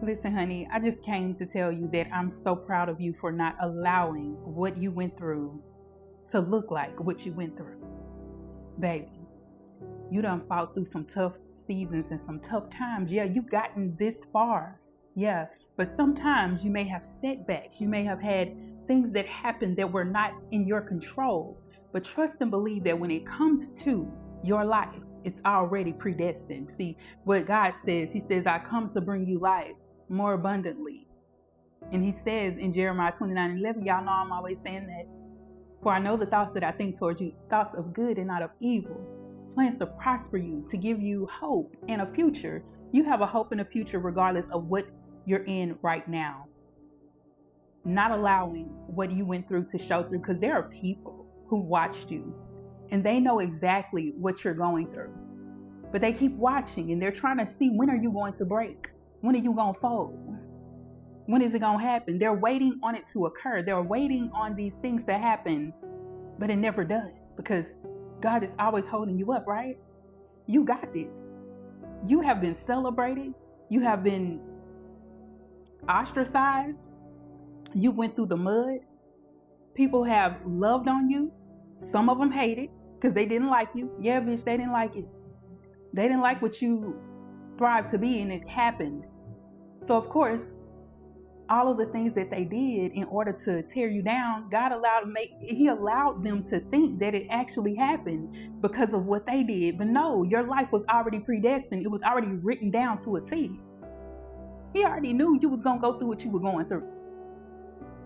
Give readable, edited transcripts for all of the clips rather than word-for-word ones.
Listen, honey, I just came to tell you that I'm so proud of you for not allowing what you went through to look like what you went through. Baby, you done fought through some tough seasons and some tough times. Yeah, you've gotten this far. Yeah, but sometimes you may have setbacks. You may have had things that happened that were not in your control. But trust and believe that when it comes to your life, it's already predestined. See, what God says, He says, I come to bring you life more abundantly. And He says in Jeremiah 29:11, y'all know I'm always saying that. For I know the thoughts that I think towards you, thoughts of good and not of evil, plans to prosper you, to give you hope and a future. You have a hope and a future regardless of what you're in right now. Not allowing what you went through to show through, because there are people who watched you and they know exactly what you're going through. But they keep watching and they're trying to see, when are you going to break? When are you going to fold? When is it going to happen? They're waiting on it to occur. They're waiting on these things to happen, but it never does, because God is always holding you up, right? You got this. You have been celebrated. You have been ostracized. You went through the mud. People have loved on you. Some of them hated because they didn't like you. Yeah, bitch, they didn't like it. They didn't like what you thrived to be, and it happened. So, of course, all of the things that they did in order to tear you down, God He allowed them to think that it actually happened because of what they did. But no, your life was already predestined. It was already written down to a T. He already knew you was going to go through what you were going through.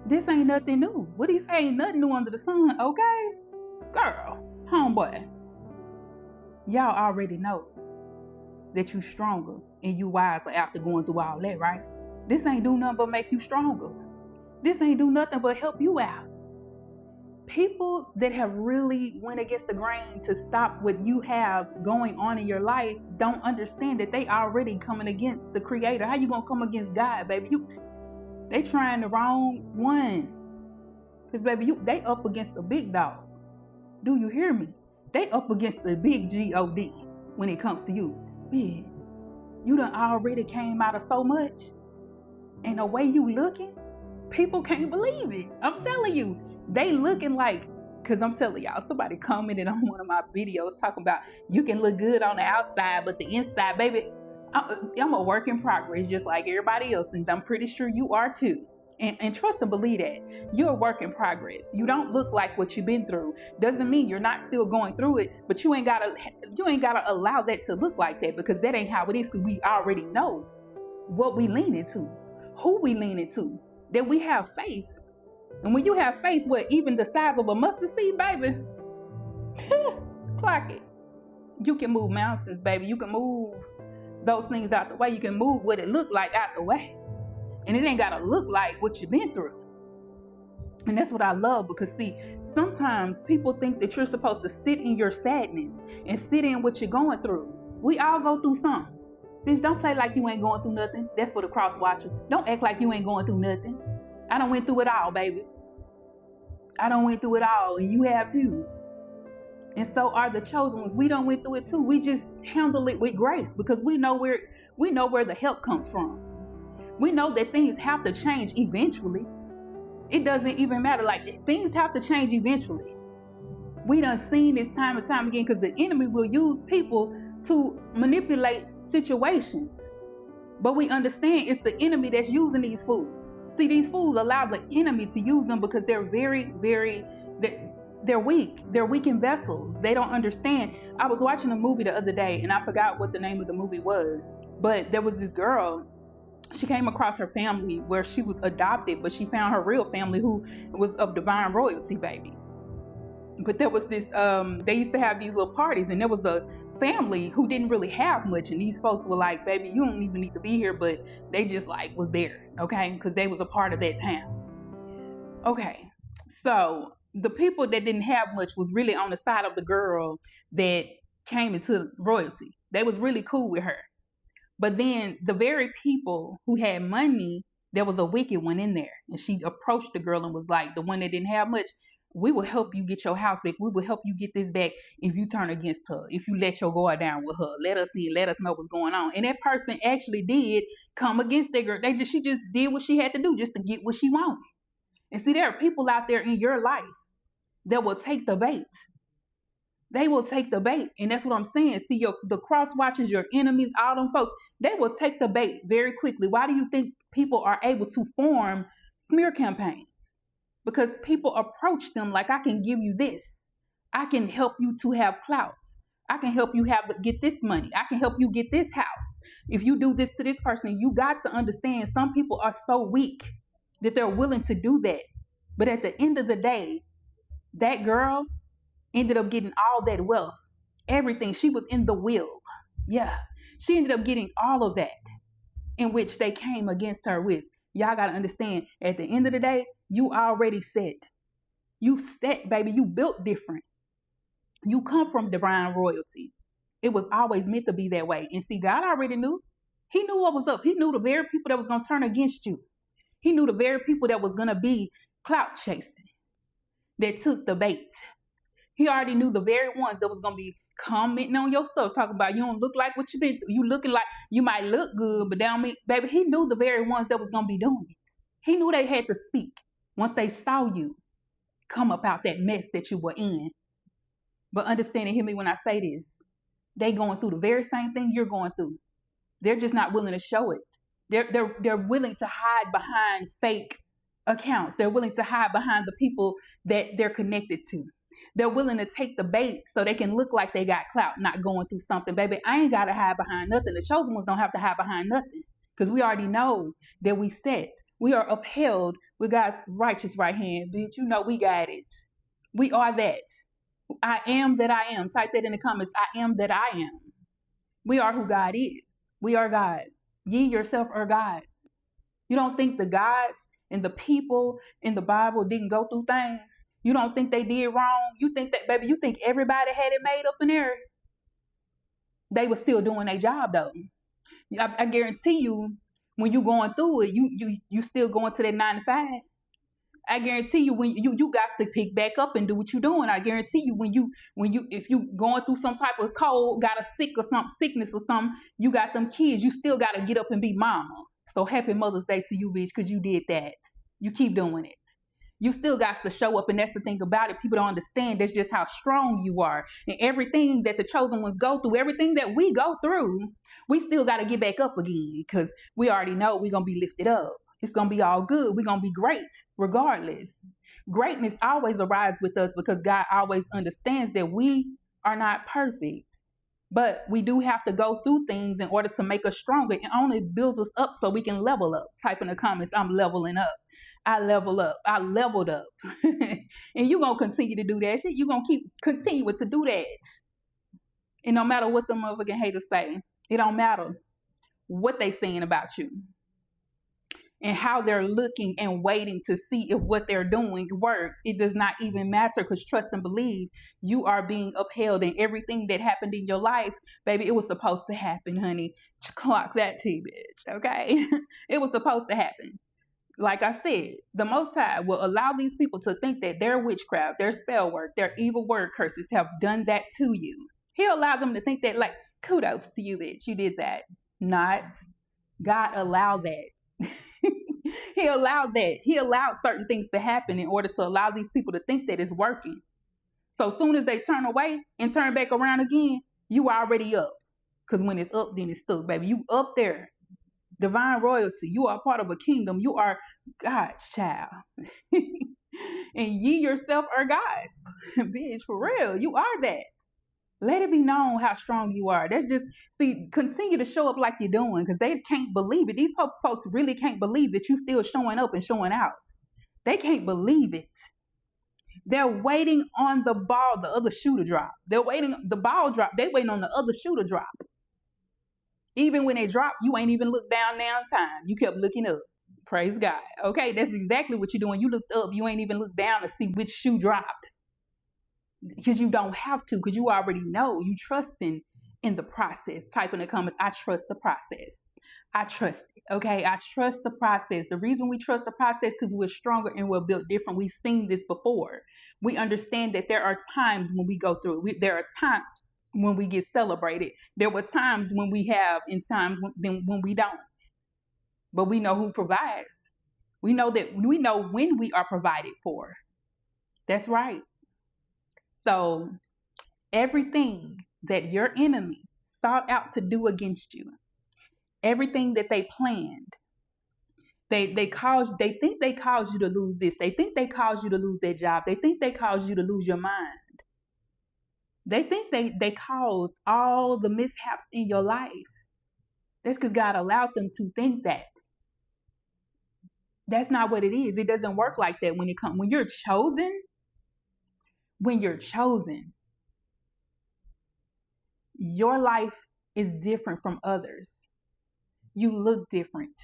This ain't nothing new. What he say? Ain't nothing new under the sun, okay? Girl, homeboy, y'all already know that you stronger and you wiser after going through all that, right? This ain't do nothing but make you stronger. This ain't do nothing but help you out. People that have really went against the grain to stop what you have going on in your life don't understand that they already coming against the Creator. How you gonna come against God, baby? They trying the wrong one. Because, baby, they up against the big dog. Do you hear me? They up against the big God when it comes to you. Bitch, you done already came out of so much. And the way you looking, people can't believe it. I'm telling you, they looking like, because I'm telling y'all, somebody commented on one of my videos talking about you can look good on the outside, but the inside, baby, I'm a work in progress just like everybody else, and I'm pretty sure you are too. And trust and believe that. You're a work in progress. You don't look like what you've been through. Doesn't mean you're not still going through it, but you ain't gotta allow that to look like that, because that ain't how it is, because we already know what we lean into, who we lean into, that we have faith. And when you have faith, even the size of a mustard seed, baby, clock it. You can move mountains, baby. You can move those things out the way. You can move what it looked like out the way. And it ain't gotta look like what you've been through. And that's what I love, because see, sometimes people think that you're supposed to sit in your sadness and sit in what you're going through. We all go through something. Bitch, don't play like you ain't going through nothing. That's for the cross watcher. Don't act like you ain't going through nothing. I done went through it all, baby. I done went through it all, and you have too. And so are the chosen ones. We done went through it too. We just handle it with grace, because we know where the help comes from. We know that things have to change eventually. It doesn't even matter. Like, things have to change eventually. We done seen this time and time again, because the enemy will use people to manipulate situations. But we understand it's the enemy that's using these fools. See, these fools allow the enemy to use them because they're very, very, they're weak. They're weak in vessels. They don't understand. I was watching a movie the other day, and I forgot what the name of the movie was. But there was this girl. She came across her family where she was adopted, but she found her real family who was of divine royalty, baby. But there was this, they used to have these little parties, and there was a family who didn't really have much, and these folks were like, baby, you don't even need to be here, but they just like was there, okay, because they was a part of that town. Okay, so the people that didn't have much was really on the side of the girl that came into royalty. They was really cool with her. But then the very people who had money, there was a wicked one in there, and she approached the girl and was like, the one that didn't have much, We will help you get your house back. We will help you get this back if you turn against her, if you let your guard down with her. Let us see, let us know what's going on. And that person actually did come against that girl. She just did what she had to do just to get what she wanted. And see, there are people out there in your life that will take the bait. They will take the bait. And that's what I'm saying. See, the cross watchers, your enemies, all them folks, they will take the bait very quickly. Why do you think people are able to form smear campaigns? Because people approach them like, I can give you this. I can help you to have clout. I can help you get this money. I can help you get this house. If you do this to this person, you got to understand some people are so weak that they're willing to do that. But at the end of the day, that girl ended up getting all that wealth, everything. She was in the will. Yeah. She ended up getting all of that in which they came against her with. Y'all got to understand, at the end of the day, you already set. You set, baby. You built different. You come from divine royalty. It was always meant to be that way. And see, God already knew. He knew what was up. He knew the very people that was going to turn against you. He knew the very people that was going to be clout chasing, that took the bait. He already knew the very ones that was going to be commenting on your stuff, talking about you don't look like what you been through. You looking like you might look good, but down me, baby, he knew the very ones that was going to be doing it. He knew they had to speak once they saw you come up out that mess that you were in. But understanding, hear me when I say this, they going through the very same thing you're going through. They're just not willing to show it. They're willing to hide behind fake accounts. They're willing to hide behind the people that they're connected to. They're willing to take the bait so they can look like they got clout, not going through something. Baby, I ain't got to hide behind nothing. The chosen ones don't have to hide behind nothing, because we already know that we set. We are upheld with God's righteous right hand. Bitch, you know we got it. We are that. I am that I am. Type that in the comments. I am that I am. We are who God is. We are gods. Ye yourself are gods. You don't think the gods and the people in the Bible didn't go through things? You don't think they did wrong? You think that, baby, you think everybody had it made up in there? They were still doing their job, though. I guarantee you, when you going through it, you still going to that 9 to 5. I guarantee you, when you got to pick back up and do what you're doing. I guarantee you, if you going through some type of cold, got a sickness or something, you got them kids, you still got to get up and be mama. So happy Mother's Day to you, bitch, because you did that. You keep doing it. You still got to show up, and that's the thing about it. People don't understand that's just how strong you are. And everything that the chosen ones go through, everything that we go through, we still got to get back up again, because we already know we're going to be lifted up. It's going to be all good. We're going to be great regardless. Greatness always arrives with us because God always understands that we are not perfect. But we do have to go through things in order to make us stronger. It only builds us up so we can level up. Type in the comments, I'm leveling up. I level up. I leveled up. And you're going to continue to do that shit. You're going to continue to do that. And no matter what the motherfucking haters say, it don't matter what they saying about you and how they're looking and waiting to see if what they're doing works. It does not even matter, because trust and believe, you are being upheld, and everything that happened in your life, baby, it was supposed to happen, honey. Clock that T, bitch, okay? It was supposed to happen. Like I said, the Most High will allow these people to think that their witchcraft, their spell work, their evil word curses have done that to you. He'll allow them to think that, like, kudos to you, bitch, you did that. Not. God allowed that. He allowed that. He allowed certain things to happen in order to allow these people to think that it's working. So as soon as they turn away and turn back around again, you already up. Because when it's up, then it's stuck, baby. You up there. Divine royalty. You are part of a kingdom. You are God's child. And ye yourself are God's. Bitch, for real. You are that. Let it be known how strong you are. That's just, see, continue to show up like you're doing, because they can't believe it. These folks really can't believe that you still showing up and showing out. They can't believe it. They're waiting on the ball, the other shoe to drop. They're waiting, the ball drop. They're waiting on the other shoe to drop. Even when they drop, you ain't even looked down time. You kept looking up. Praise God. Okay, that's exactly what you're doing. You looked up. You ain't even looked down to see which shoe dropped. Because you don't have to, because you already know. You trusting in the process. Type in the comments, I trust the process. I trust it. Okay. I trust the process. The reason we trust the process because we're stronger and we're built different. We've seen this before. We understand that there are times when we go through it. There are times when we get celebrated. There were times when we have and times when we don't. But we know who provides. We know when we are provided for. That's right. So everything that your enemies sought out to do against you, everything that they planned, they think they caused you to lose this. They think they caused you to lose that job. They think they caused you to lose your mind. They think they caused all the mishaps in your life. That's because God allowed them to think that. That's not what it is. It doesn't work like that when you're chosen. When you're chosen, your life is different from others. You look different.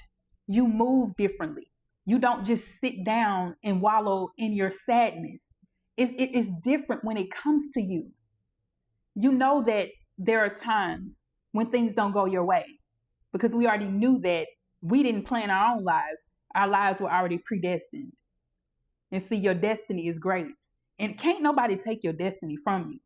You move differently. You don't just sit down and wallow in your sadness. It's different when it comes to you. You know that there are times when things don't go your way because we already knew that we didn't plan our own lives. Our lives were already predestined. And see, your destiny is great. And can't nobody take your destiny from you.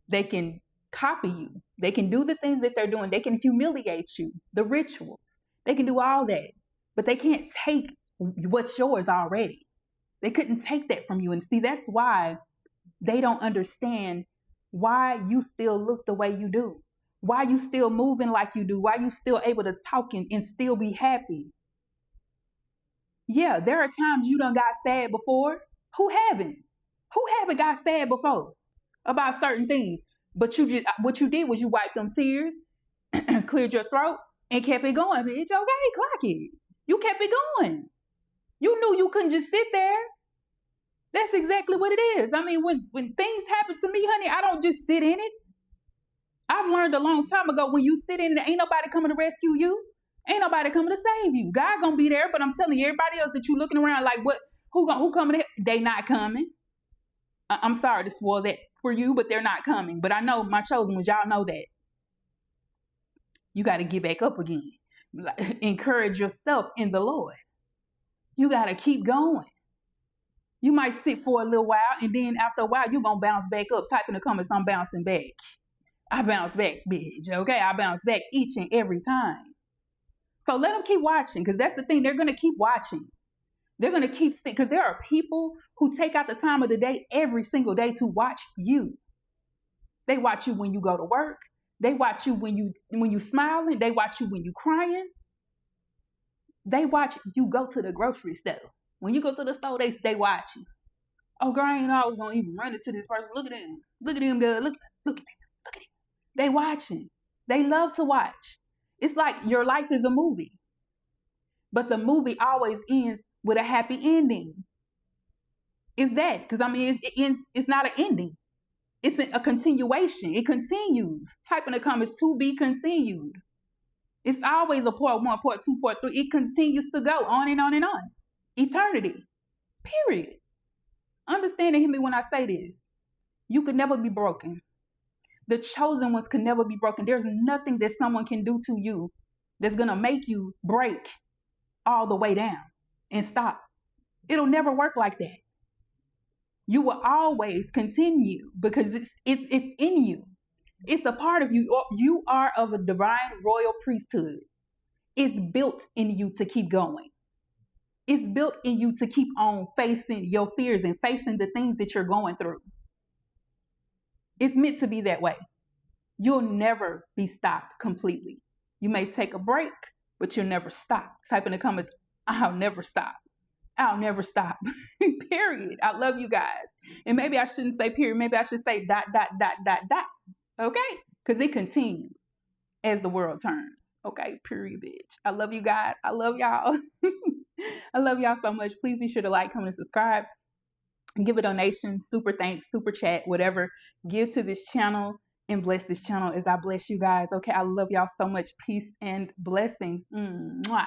They can copy you. They can do the things that they're doing. They can humiliate you, the rituals. They can do all that. But they can't take what's yours already. They couldn't take that from you. And see, that's why they don't understand why you still look the way you do. Why you still moving like you do. Why you still able to talk and still be happy. Yeah, there are times you done got sad before. Who haven't? Who haven't got sad before about certain things? But what you did was you wiped them tears, cleared your throat, and kept it going, bitch. Okay, clock it. You kept it going. You knew you couldn't just sit there. That's exactly what it is. I mean, when things happen to me, honey, I don't just sit in it. I've learned a long time ago when you sit in it, ain't nobody coming to rescue you. Ain't nobody coming to save you. God gonna be there, but I'm telling you, everybody else that you looking around like, what? Who coming? They not coming. I'm sorry to spoil that for you, but they're not coming. But I know my chosen ones, y'all know that. You got to get back up again. Encourage yourself in the Lord. You got to keep going. You might sit for a little while, and then after a while, you're going to bounce back up. Type in the comments, I'm bouncing back. I bounce back, bitch. Okay, I bounce back each and every time. So let them keep watching, because that's the thing. They're going to keep watching. They're going to keep sitting, because there are people who take out the time of the day every single day to watch you. They watch you when you go to work. They watch you when you smiling. They watch you when you crying. They watch you go to the grocery store. When you go to the store, they watch you. Oh, girl, I ain't always going to even run into this person. Look at them. Look at them, girl. Look at them. Look at them. They watching. They love to watch. It's like your life is a movie. But the movie always ends with a happy ending. If that, because I mean, it's not an ending. It's a continuation. It continues. Type in the comments, to be continued. It's always a part 1, part 2, part 3. It continues to go on and on and on. Eternity. Period. Understand and hear me when I say this. You could never be broken. The chosen ones could never be broken. There's nothing that someone can do to you that's going to make you break all the way down and stop. It'll never work like that. You will always continue because it's in you. It's a part of you. You are of a divine royal priesthood. It's built in you to keep going. It's built in you to keep on facing your fears and facing the things that you're going through. It's meant to be that way. You'll never be stopped completely. You may take a break, but you'll never stop. Type in the comments, I'll never stop. I'll never stop. Period. I love you guys. And maybe I shouldn't say period. Maybe I should say ... Okay? Because it continues as the world turns. Okay? Period, bitch. I love you guys. I love y'all. I love y'all so much. Please be sure to like, comment, and subscribe. And give a donation, super thanks, super chat, whatever. Give to this channel and bless this channel as I bless you guys. Okay? I love y'all so much. Peace and blessings. Mwah.